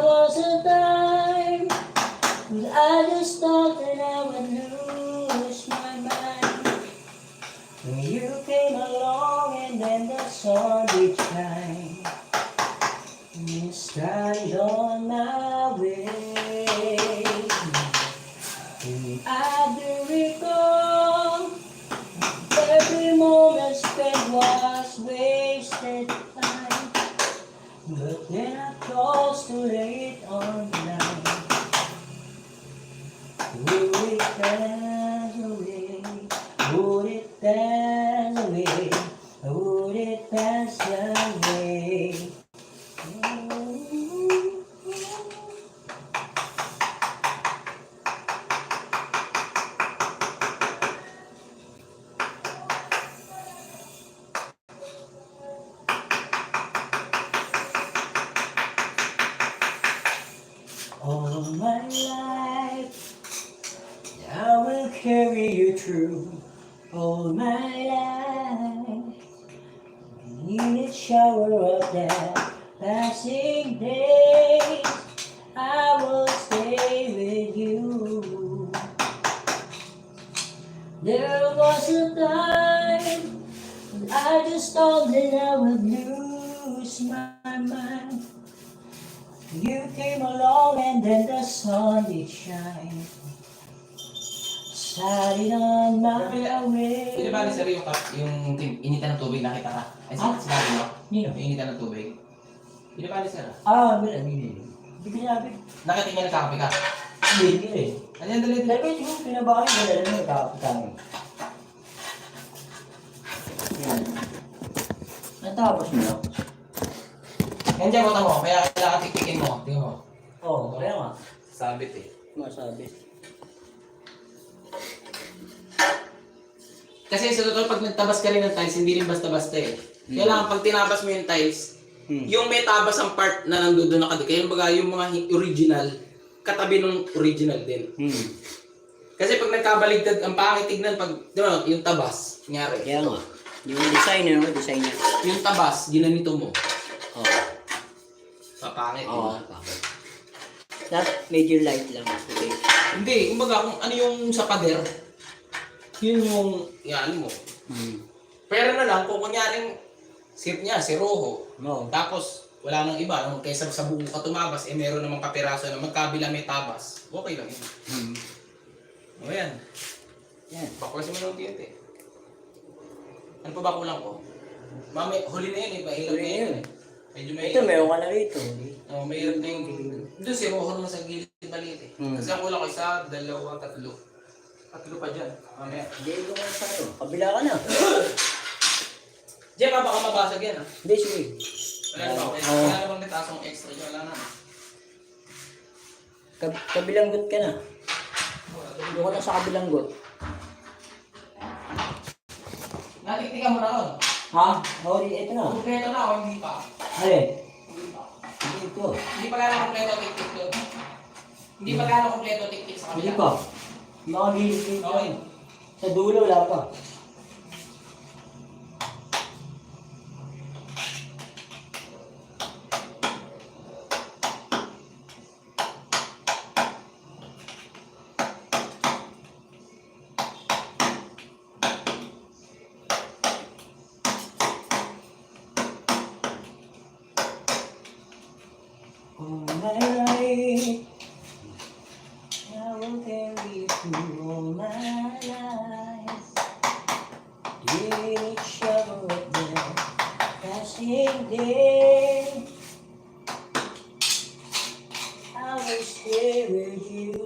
was a time when I just thought that I would lose my mind. When you came along and then the sun did shine, and you started on my way. And I do recall every moment spent was wasted time. But then I crossed too late on the line. Would it pass away? Would it pass away? Would it pass away? All my life, I will carry you through. All my life, in each shower of that passing days, I will stay with you. There was a time when I just thought that I would lose my mind. You came along and then the sun did shine. Started on my way. Hindi ba sir yung initan ng tubig nakita ka? Ay sinabi mo? Nino? Yung initan ng tubig. Hindi ba sir? Hindi. Hindi sinabi. Nakita niya nagkakape ka? Hindi eh. Ano yan dali? Dahil siguro pinabakay ko dahil na nagkakape kami. Yan. Natapos mo na. Yan dyan mo, kaya kailangan tiktikin mo. Tingnan mo. Oo, kaya nga. Sabit eh. Masabi. Kasi sa totoo, pag nagtabas ka rin ng tiles, hindi rin basta-basta eh. Kailangan pag tinabas mo yung tiles, yung may tabas ang part na nandoon nakadikit. Kaya yung baga, yung mga original, katabi ng original din. Kasi pag nagkabaligtad, ang pangit tignan pag, di ba, yung tabas, nangyari. Kaya nga. Yung designer. Yung tabas, ginanito mo. Oo. Papangit. Oo, bakit? Dapat medyo light lang. Okay. Hindi, kumbaga kung ano yung sa pader, yun yung yan mo. Pero na lang, kung kunyaring sip niya, si Rojo, No. tapos wala nang iba, no? Kaysa sa buo ka tumabas, eh meron namang kapiraso na magkabila may tabas, okay lang yun. O yan. Yan. Baklasin mo ng tiyente. Ano pa ba kulang ko? Mami, huli na yun eh, mahirap na yun eh. Medyo mahirap. Ito, meron ka na rito. Oo, mahirap na yung... Doon si Rojo naman sa gilid maliit eh. Kasi ang kulang ko isa, dalawa, tatlo. Tatlo pa dyan. Mamaya. Hindi ko na sa'yo. Kabila ka na. Diyan, baka mabasag yan ah. Hindi, sige. Wala na ba? Wala na bang nitasong extra dyan? Wala na. Kabilanggot ka na. Doon ka na sa kabilanggot. Natiktikan mo na ron. Ha? Ito na. Kompleto na o hindi pa? Alin? Hindi pa. Dito. Hindi pa gano'ng kompleto tiktik doon. Hindi pa gano'ng kompleto tiktik sa Hindi kabila. pa. Nakagilid dito. Okay. Sa dulo, wala pa. All my life, I will carry you through all my life. Each hour of the passing day, I will stay with you.